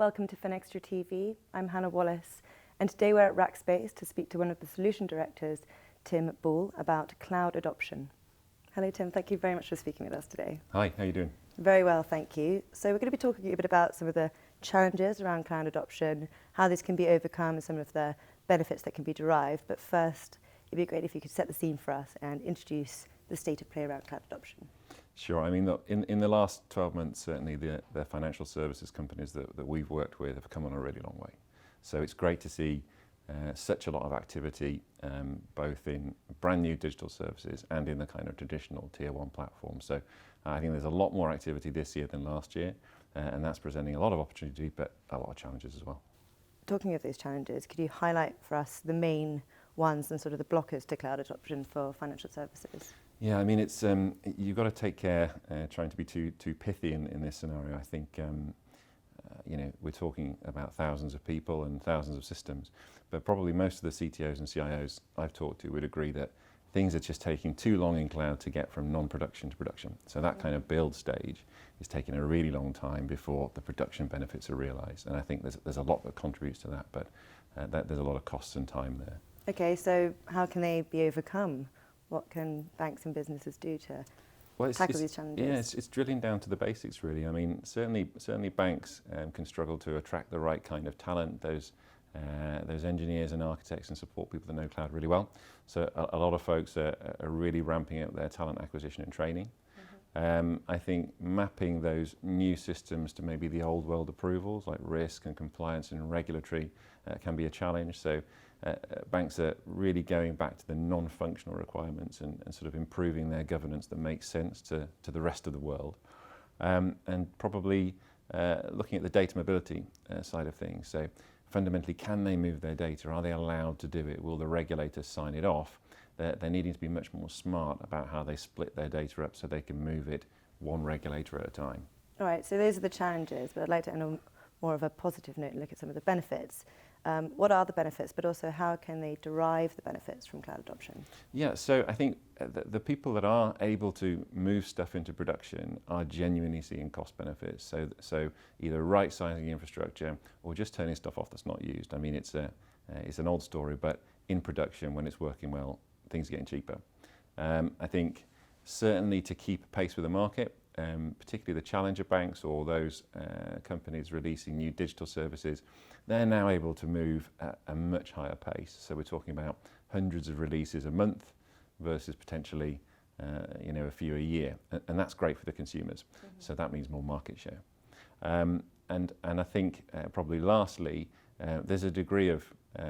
welcome to FinExtra TV. I'm Hannah Wallace, and today we're at Rackspace to speak to one of the solution directors, Tim Ball, about cloud adoption. Hello Tim, thank you very much for speaking with us today. Hi, how are you doing? Very well, thank you. So we're going to be talking a bit about some of the challenges around cloud adoption, how this can be overcome, and some of the benefits that can be derived. But first, it'd be great if you could set the scene for us and introduce the state of play around cloud adoption. Sure. I mean, look, in the last 12 months, certainly the financial services companies that we've worked with have come on a really long way. So it's great to see such a lot of activity, both in brand new digital services and in the kind of traditional tier one platforms. So I think there's a lot more activity this year than last year, and that's presenting a lot of opportunity, but a lot of challenges as well. Talking of those challenges, could you highlight for us the main ones and sort of the blockers to cloud adoption for financial services? Yeah, I mean, it's you've got to take care trying to be too pithy in this scenario. I think you know, we're talking about thousands of people and thousands of systems, but probably most of the CTOs and CIOs I've talked to would agree that things are just taking too long in cloud to get from non-production to production. So that kind of build stage is taking a really long time before the production benefits are realised, and I think there's a lot that contributes to that, but there's a lot of costs and time there. Okay, so how can they be overcome? What can banks and businesses do to tackle these challenges? Yeah, it's drilling down to the basics, really. I mean, certainly banks can struggle to attract the right kind of talent, those engineers and architects and support people that know cloud really well. So a lot of folks are really ramping up their talent acquisition and training. I think mapping those new systems to maybe the old world approvals like risk and compliance and regulatory can be a challenge. So banks are really going back to the non-functional requirements and sort of improving their governance that makes sense to the rest of the world. And probably looking at the data mobility side of things. So fundamentally, can they move their data? Are they allowed to do it? Will the regulators sign it off? They're needing to be much more smart about how they split their data up so they can move it one regulator at a time. All right, so those are the challenges, but I'd like to end on more of a positive note and look at some of the benefits. What are the benefits, but also how can they derive the benefits from cloud adoption? Yeah, so I think the people that are able to move stuff into production are genuinely seeing cost benefits. So either right-sizing infrastructure or just turning stuff off that's not used. I mean, it's an old story, but in production, when it's working well, things are getting cheaper. I think certainly to keep pace with the market, particularly the challenger banks or those companies releasing new digital services, they're now able to move at a much higher pace. So we're talking about hundreds of releases a month versus potentially a few a year, and that's great for the consumers. So that means more market share. And I think probably lastly, there's a degree of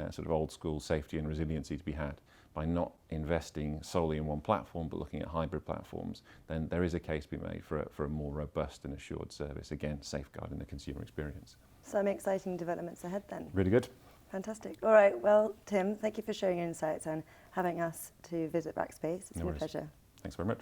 sort of old school safety and resiliency to be had by not investing solely in one platform but looking at hybrid platforms. Then there is a case to be made for a more robust and assured service, again safeguarding the consumer experience. Some exciting developments ahead then. Really good. Fantastic. All right, well Tim, thank you for sharing your insights and having us to visit Rackspace. It's been a pleasure. Thanks very much.